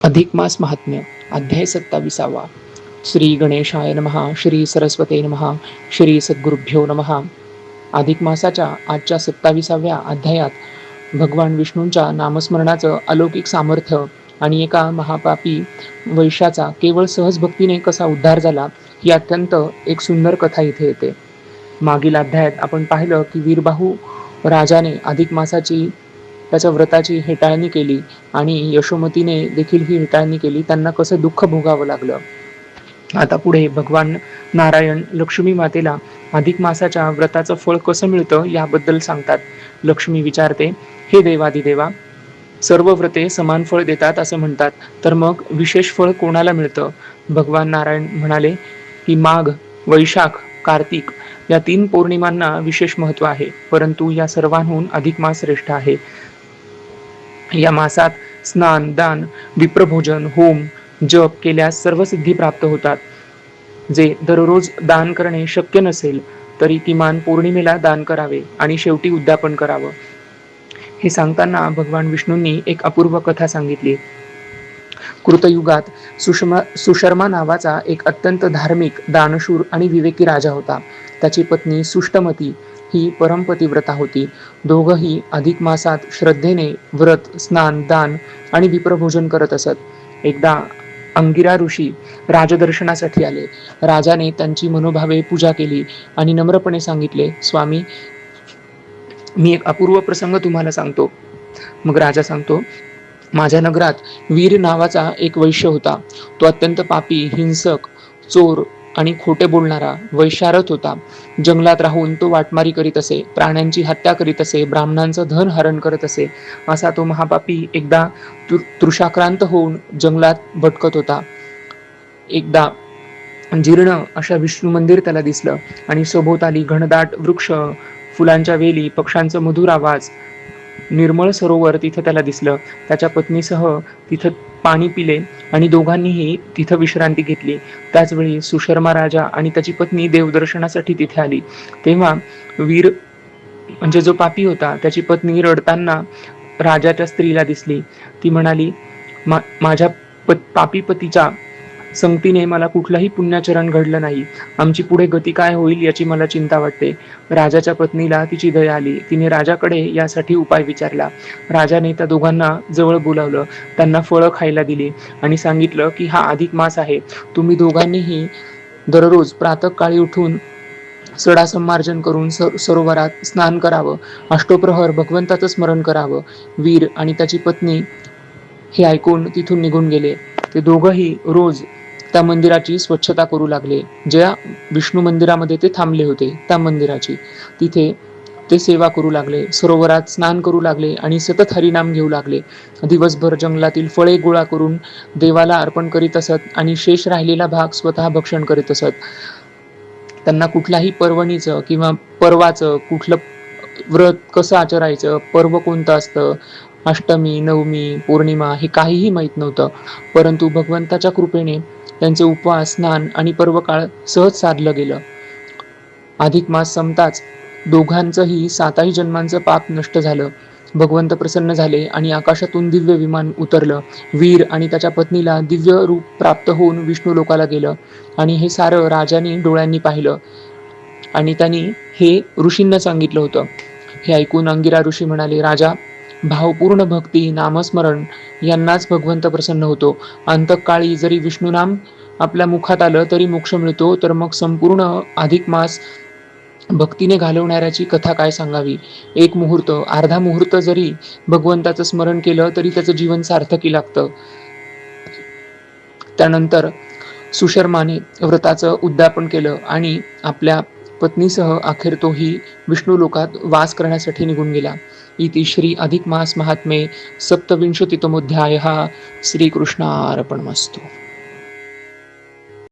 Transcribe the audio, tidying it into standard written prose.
अधिक मास महात्म्य अध्याय 27. श्री गणेशाय नमः. श्री सरस्वते नमः. श्री सद्गुरुभ्यो नमः. अधिक मासाच्या आजच्या 27व्या अध्यायात भगवान विष्णूंच्या नामस्मरणाचं अलौकिक सामर्थ्य आणि एका महापापी वैश्याचा केवळ सहज भक्तीने कसा उद्धार झाला ही अत्यंत एक सुंदर कथा इथे येते. मागील अध्यायात आपण पाहिलं की वीरबाहू राजाने अधिक मासाची त्याच्या व्रताची हेटाळणी केली आणि यशोमतीने देखील ही हेटाळणी केली. त्यांना कसं दुःख भोगावं लागलं. आता पुढे भगवान नारायण लक्ष्मी मातेला अधिक मासाच्या व्रताचं फळ कसं मिळतं याबद्दल सांगतात. लक्ष्मी विचारते, हे देवादिदेवा, सर्व व्रते समान फळ देतात असं म्हणतात, तर मग विशेष फळ कोणाला मिळतं? भगवान नारायण म्हणाले की माघ, वैशाख, कार्तिक या 3 पौर्णिमांना विशेष महत्व आहे, परंतु या सर्वांहून अधिक मास श्रेष्ठ आहे. या मासात स्नान, दान, विप्रभोजन, होम, जप केल्यास सर्व सिद्धी प्राप्त होतात. जे दररोज दान करणे शक्य नसेल तरी किमान पौर्णिमेला दान करावे आणि शेवटी उद्यापन करावं. हे सांगताना भगवान विष्णूंनी एक अपूर्व कथा सांगितली. कृतयुगात सुशर्मा नावाचा एक अत्यंत धार्मिक, दानशूर आणि विवेकी राजा होता. त्याची पत्नी सुष्टमती ही परमपतिव्रता होती. दोघंही अधिक मासात श्रद्धेने व्रत, स्नान, दान आणि विप्रभोजन करत असत. एकदा अंगिरा ऋषी राजदर्शनासाठी आले. राजाने त्यांची मनोभावे पूजा केली आणि नम्रपणे सांगितले, स्वामी, मी एक अपूर्व प्रसंग तुम्हाला सांगतो. मग राजा सांगतो, माझ्या नगरात वीर नावाचा एक वैश्य होता. तो अत्यंत पापी, हिंसक, चोर आणि खोटे बोलणारा वैशारथ होता. जंगलात राहून तो वाटमारी करीत असे, प्राण्यांची हत्या करीत असे, ब्राह्मणांचं धन हरण करत असे. असा तो महापापी एकदा तृषाक्रांत होऊन जंगलात भटकत होता. एकदा जीर्ण अशा विष्णू मंदिर त्याला दिसलं आणि सभोवताली घनदाट वृक्ष, फुलांच्या वेली, पक्ष्यांचा मधुर आवाज, निर्मळ सरोवर तिथं त्याला दिसलं. त्याच्या पत्नीसह तिथं पाणी पिले आणि दोघांनीही तिथं विश्रांती घेतली. त्याचवेळी सुशर्मा राजा आणि त्याची पत्नी देवदर्शनासाठी तिथे आली. तेव्हा वीर म्हणजे जो पापी होता त्याची पत्नी रडताना राजाच्या स्त्रीला दिसली. ती म्हणाली, माझ्या पापी पतीच्या संगतीने मला कुठलाही पुण्याचरण घडलं नाही. आमची पुढे गती काय होईल याची मला चिंता वाटते. राजाच्या पत्नीला तिची दया आली. तिने राजाकडे यासाठी उपाय विचारला. राजाने त्या दोघांना जवळ बोलावलं, त्यांना फळं खायला दिली आणि सांगितलं की हा अधिक मास आहे. तुम्ही दोघांनीही दररोज प्रातःकाळी उठून सडा संमार्जन करून सरोवरात स्नान करावं. अष्टप्रहर भगवंताचं स्मरण करावं. वीर आणि त्याची पत्नी हे ऐकून तिथून निघून गेले. ते दोघंही रोज त्या मंदिराची स्वच्छता करू लागले. ज्या विष्णू मंदिरामध्ये ते थांबले होते त्या मंदिराची, तिथे ते सेवा करू लागले, सरोवरात स्नान करू लागले आणि सतत हरिनाम घेऊ लागले. दिवसभर जंगलातील फळे गोळा करून देवाला अर्पण करीत असत आणि शेष राहिलेला भाग स्वतः भक्षण करीत असत. त्यांना कुठल्याही पर्वणीचं किंवा पर्वाचं, कुठलं व्रत कसं आचरायचं, पर्व कोणतं असतं, अष्टमी, नवमी, पौर्णिमा हे काहीही माहीत नव्हतं. परंतु भगवंताच्या कृपेने त्यांचे उपवास, स्नान आणि पर्वकाळ सहज साधलं गेलं. अधिक मास संपताच दोघांचंही 7ही जन्मांचं पाप नष्ट झालं. भगवंत प्रसन्न झाले आणि आकाशातून दिव्य विमान उतरलं. वीर आणि त्याच्या पत्नीला दिव्य रूप प्राप्त होऊन विष्णू लोकाला गेलं आणि हे सारं राजाने डोळ्यांनी पाहिलं आणि त्यांनी हे ऋषींना सांगितलं होतं. हे ऐकून अंगिरा ऋषी म्हणाले, राजा, भावपूर्ण भक्ती, नामस्मरण यांनाच भगवंत प्रसन्न होतो. अंतकाळी जरी विष्णुनाम आपल्या मुखात आलं तरी मोक्ष मिळतो, तर मग संपूर्ण अधिक मास भक्तीने घालवणाऱ्याची कथा काय सांगावी. एक मुहूर्त, अर्धा मुहूर्त जरी भगवंताचं स्मरण केलं तरी त्याचं जीवन सार्थकी लागतं. त्यानंतर सुशर्माने व्रताचं उद्यापन केलं आणि आपल्या पत्नीसह अखेर तोही विष्णू लोकात वास करण्यासाठी निघून गेला. इति श्री अधिक मास महात्म्ये 27तमोऽध्यायः. श्रीकृष्णार्पणमस्तु.